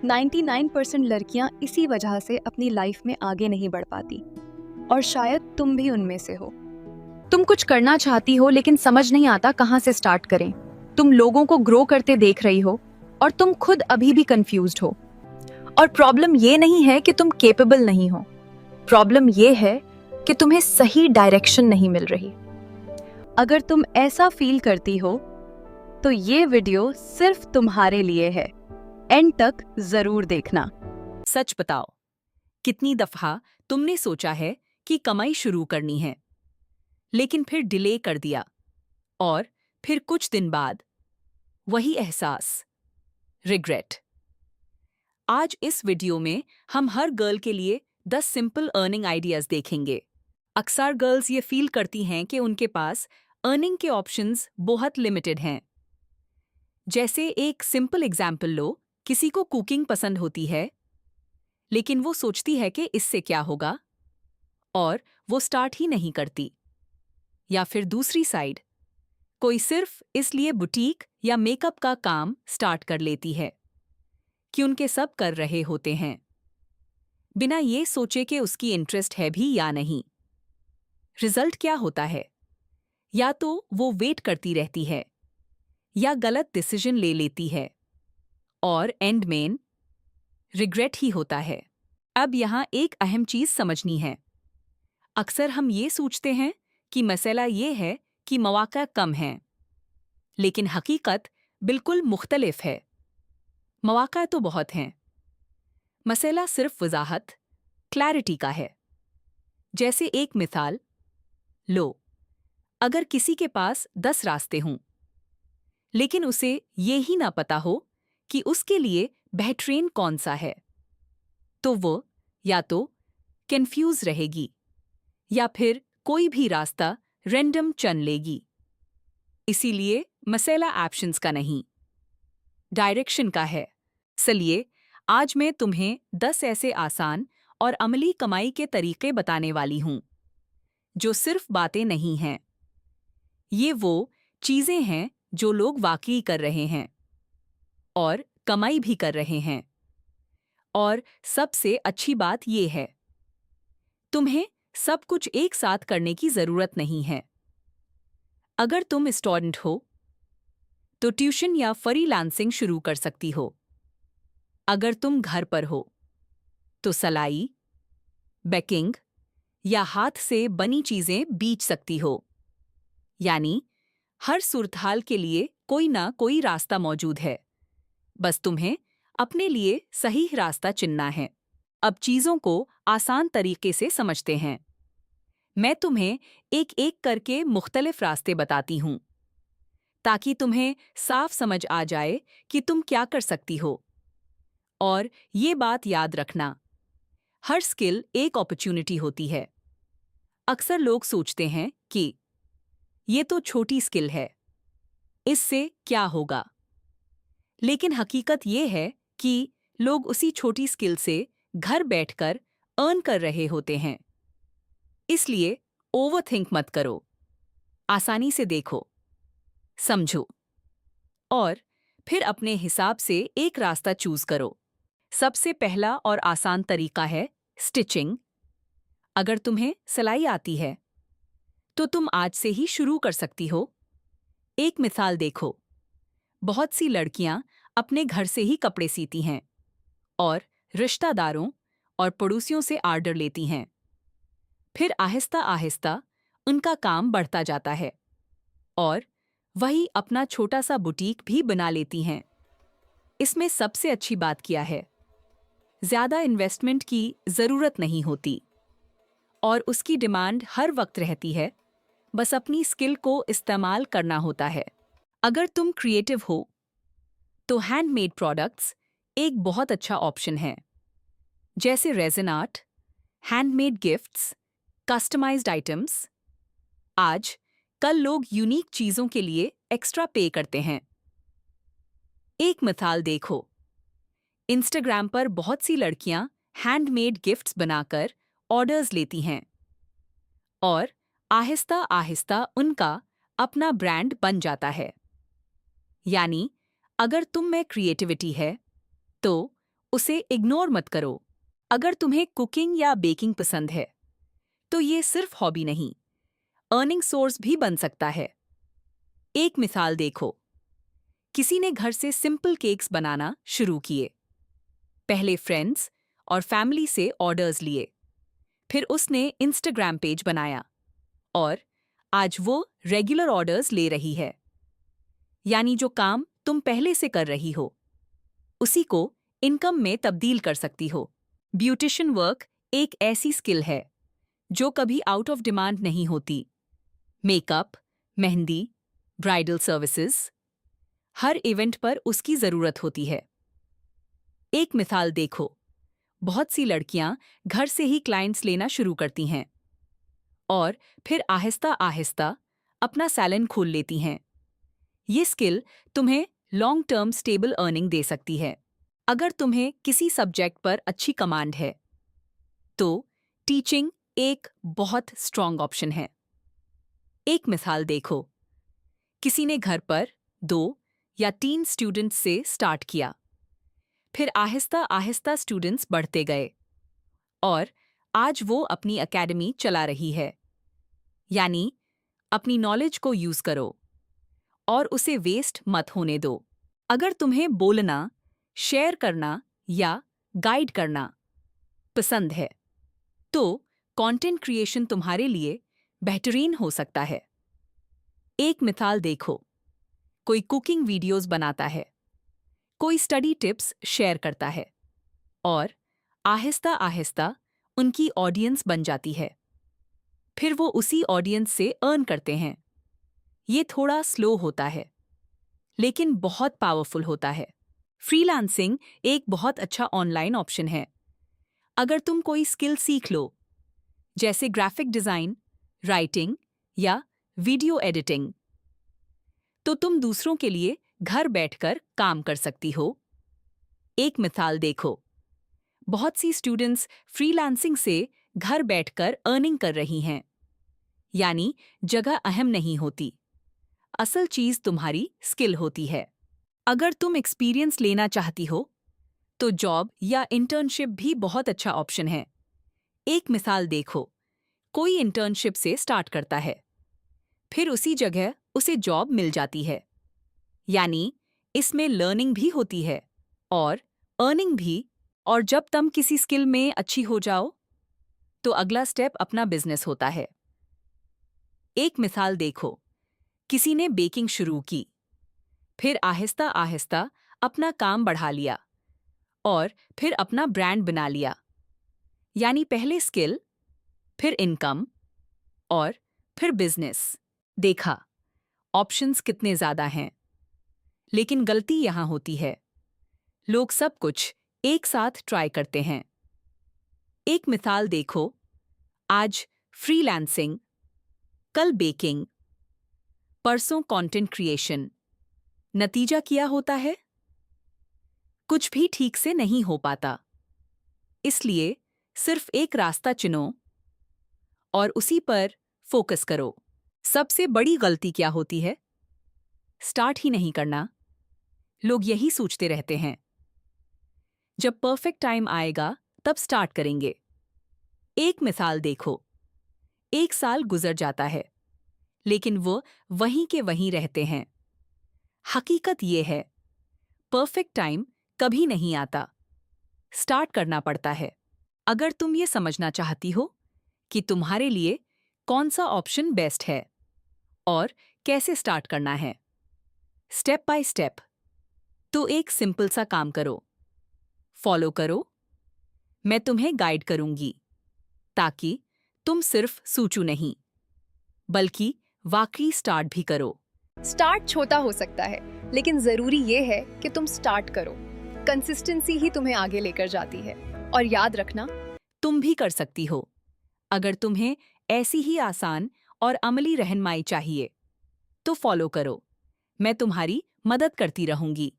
99% लड़कियां इसी वजह से अपनी लाइफ में आगे नहीं बढ़ पाती, और शायद तुम भी उनमें से हो। तुम कुछ करना चाहती हो लेकिन समझ नहीं आता कहाँ से स्टार्ट करें। तुम लोगों को ग्रो करते देख रही हो और तुम खुद अभी भी कंफ्यूज्ड हो। और प्रॉब्लम ये नहीं है कि तुम केपेबल नहीं हो, प्रॉब्लम ये है कि तुम्हें सही डायरेक्शन नहीं मिल रही। अगर तुम ऐसा फील करती हो तो ये वीडियो सिर्फ तुम्हारे लिए है। एंड तक जरूर देखना। सच बताओ, कितनी दफा तुमने सोचा है कि कमाई शुरू करनी है, लेकिन फिर डिले कर दिया, और फिर कुछ दिन बाद वही एहसास, रिग्रेट। आज इस वीडियो में हम हर गर्ल के लिए 10 सिंपल अर्निंग आइडियाज देखेंगे। अक्सर गर्ल्स ये फील करती हैं कि उनके पास अर्निंग के ऑप्शंस बहुत लिमिटेड हैं। जैसे एक सिंपल एग्जाम्पल लो, किसी को कुकिंग पसंद होती है, लेकिन वो सोचती है कि इससे क्या होगा, और वो स्टार्ट ही नहीं करती। या फिर दूसरी साइड, कोई सिर्फ इसलिए बुटीक या मेकअप का काम स्टार्ट कर लेती है कि उनके सब कर रहे होते हैं, बिना ये सोचे कि उसकी इंटरेस्ट है भी या नहीं। रिजल्ट क्या होता है? या तो वो वेट करती रहती है, या गलत डिसीजन ले लेती है, और एंड में रिग्रेट ही होता है। अब यहाँ एक अहम चीज समझनी है। अक्सर हम ये सोचते हैं कि मसला ये है कि मौका कम हैं, लेकिन हकीकत बिल्कुल मुख्तलिफ है। मौका तो बहुत हैं, मसला सिर्फ वजाहत, क्लैरिटी का है। जैसे एक मिसाल लो, अगर किसी के पास 10 रास्ते हों, लेकिन उसे ये ही ना पता हो कि उसके लिए बेहतरीन कौन सा है, तो वो या तो कंफ्यूज रहेगी, या फिर कोई भी रास्ता रैंडम चुन लेगी। इसीलिए मसला ऑप्शंस का नहीं, डायरेक्शन का है। चलिए, आज मैं तुम्हें 10 ऐसे आसान और अमली कमाई के तरीके बताने वाली हूं, जो सिर्फ बातें नहीं हैं। ये वो चीजें हैं जो लोग वाकई कर रहे हैं, और कमाई भी कर रहे हैं। और सबसे अच्छी बात ये है, तुम्हें सब कुछ एक साथ करने की जरूरत नहीं है। अगर तुम स्टूडेंट हो तो ट्यूशन या फ्रीलांसिंग शुरू कर सकती हो। अगर तुम घर पर हो तो सिलाई, बेकिंग या हाथ से बनी चीजें बेच सकती हो। यानी हर सूरत-हाल के लिए कोई ना कोई रास्ता मौजूद है, बस तुम्हें अपने लिए सही रास्ता चुनना है। अब चीजों को आसान तरीके से समझते हैं। मैं तुम्हें एक एक करके मुख्तलिफ रास्ते बताती हूँ, ताकि तुम्हें साफ समझ आ जाए कि तुम क्या कर सकती हो। और ये बात याद रखना, हर स्किल एक अपॉर्चुनिटी होती है। अक्सर लोग सोचते हैं कि ये तो छोटी स्किल है, इससे क्या होगा। लेकिन हकीकत ये है कि लोग उसी छोटी स्किल से घर बैठकर अर्न कर रहे होते हैं। इसलिए ओवरथिंक मत करो, आसानी से देखो, समझो, और फिर अपने हिसाब से एक रास्ता चूज करो। सबसे पहला और आसान तरीका है स्टिचिंग। अगर तुम्हें सिलाई आती है तो तुम आज से ही शुरू कर सकती हो। एक मिसाल देखो, बहुत सी लड़कियां अपने घर से ही कपड़े सीती हैं और रिश्तेदारों और पड़ोसियों से ऑर्डर लेती हैं। फिर आहिस्ता आहिस्ता उनका काम बढ़ता जाता है, और वही अपना छोटा सा बुटीक भी बना लेती हैं। इसमें सबसे अच्छी बात क्या है? ज्यादा इन्वेस्टमेंट की जरूरत नहीं होती, और उसकी डिमांड हर वक्त रहती है। बस अपनी स्किल को इस्तेमाल करना होता है। अगर तुम क्रिएटिव हो तो हैंडमेड प्रोडक्ट्स एक बहुत अच्छा ऑप्शन है, जैसे resin art, handmade gifts, customised items. आज कल लोग यूनिक चीजों के लिए एक्स्ट्रा पे करते हैं। एक मिसाल देखो, इंस्टाग्राम पर बहुत सी लड़कियां हैंडमेड गिफ्ट्स बनाकर ऑर्डर्स लेती हैं, और आहिस्ता आहिस्ता उनका अपना ब्रांड बन जाता है। यानी अगर तुम में क्रिएटिविटी है तो उसे इग्नोर मत करो। अगर तुम्हें कुकिंग या बेकिंग पसंद है तो ये सिर्फ हॉबी नहीं, अर्निंग सोर्स भी बन सकता है। एक मिसाल देखो, किसी ने घर से सिंपल केक्स बनाना शुरू किए। पहले फ्रेंड्स और फैमिली से ऑर्डर्स लिए, फिर उसने इंस्टाग्राम पेज बनाया और आज वो रेगुलर ऑर्डर्स ले रही है। यानी जो काम तुम पहले से कर रही हो उसी को इनकम में तब्दील कर सकती हो। ब्यूटिशियन वर्क एक ऐसी स्किल है जो कभी आउट ऑफ डिमांड नहीं होती। मेकअप, मेहंदी, ब्राइडल सर्विसेज, हर इवेंट पर उसकी जरूरत होती है। एक मिसाल देखो, बहुत सी लड़कियां घर से ही क्लाइंट्स लेना शुरू करती हैं और फिर आहिस्ता आहिस्ता अपना सैलून खोल लेती हैं। ये स्किल तुम्हें लॉन्ग टर्म स्टेबल अर्निंग दे सकती है। अगर तुम्हें किसी सब्जेक्ट पर अच्छी कमांड है तो टीचिंग एक बहुत स्ट्रॉन्ग ऑप्शन है। एक मिसाल देखो, किसी ने घर पर 2 या 3 स्टूडेंट्स से स्टार्ट किया, फिर आहिस्ता आहिस्ता स्टूडेंट्स बढ़ते गए और आज वो अपनी एकेडमी चला रही है। यानी अपनी नॉलेज को यूज करो और उसे वेस्ट मत होने दो। अगर तुम्हें बोलना, शेयर करना या गाइड करना पसंद है तो कंटेंट क्रिएशन तुम्हारे लिए बेहतरीन हो सकता है। एक मिसाल देखो, कोई कुकिंग वीडियोस बनाता है, कोई स्टडी टिप्स शेयर करता है और आहिस्ता आहिस्ता उनकी ऑडियंस बन जाती है। फिर वो उसी ऑडियंस से अर्न करते हैं। ये थोड़ा स्लो होता है लेकिन बहुत पावरफुल होता है। फ्रीलांसिंग एक बहुत अच्छा ऑनलाइन ऑप्शन है। अगर तुम कोई स्किल सीख लो, जैसे ग्राफिक डिजाइन, राइटिंग या वीडियो एडिटिंग, तो तुम दूसरों के लिए घर बैठकर काम कर सकती हो। एक मिसाल देखो, बहुत सी स्टूडेंट्स फ्रीलांसिंग से घर बैठकर अर्निंग कर रही हैं। यानी जगह अहम नहीं होती, असल चीज तुम्हारी स्किल होती है। अगर तुम एक्सपीरियंस लेना चाहती हो तो जॉब या इंटर्नशिप भी बहुत अच्छा ऑप्शन है। एक मिसाल देखो, कोई इंटर्नशिप से स्टार्ट करता है, फिर उसी जगह उसे जॉब मिल जाती है। यानी इसमें लर्निंग भी होती है और अर्निंग भी। और जब तुम किसी स्किल में अच्छी हो जाओ तो अगला स्टेप अपना बिजनेस होता है। एक मिसाल देखो, किसी ने बेकिंग शुरू की, फिर आहिस्ता आहिस्ता अपना काम बढ़ा लिया और फिर अपना ब्रांड बना लिया। यानी पहले स्किल, फिर इनकम और फिर बिजनेस। देखा, ऑप्शंस कितने ज्यादा हैं। लेकिन गलती यहां होती है, लोग सब कुछ एक साथ ट्राई करते हैं। एक मिसाल देखो, आज फ्रीलांसिंग, कल बेकिंग, परसों कंटेंट क्रिएशन। नतीजा क्या होता है? कुछ भी ठीक से नहीं हो पाता। इसलिए सिर्फ एक रास्ता चुनो और उसी पर फोकस करो। सबसे बड़ी गलती क्या होती है? स्टार्ट ही नहीं करना। लोग यही सोचते रहते हैं, जब परफेक्ट टाइम आएगा तब स्टार्ट करेंगे। एक मिसाल देखो, 1 साल गुजर जाता है लेकिन वो वहीं के वहीं रहते हैं। हकीकत ये है, परफेक्ट टाइम कभी नहीं आता, स्टार्ट करना पड़ता है। अगर तुम ये समझना चाहती हो कि तुम्हारे लिए कौन सा ऑप्शन बेस्ट है और कैसे स्टार्ट करना है स्टेप बाय स्टेप, तो एक सिंपल सा काम करो, फॉलो करो। मैं तुम्हें गाइड करूंगी ताकि तुम सिर्फ सोचो नहीं बल्कि वाकई स्टार्ट भी करो। स्टार्ट छोटा हो सकता है लेकिन जरूरी ये है कि तुम स्टार्ट करो। कंसिस्टेंसी ही तुम्हें आगे लेकर जाती है। और याद रखना, तुम भी कर सकती हो। अगर तुम्हें ऐसी ही आसान और अमली रहनुमाई चाहिए तो फॉलो करो। मैं तुम्हारी मदद करती रहूंगी।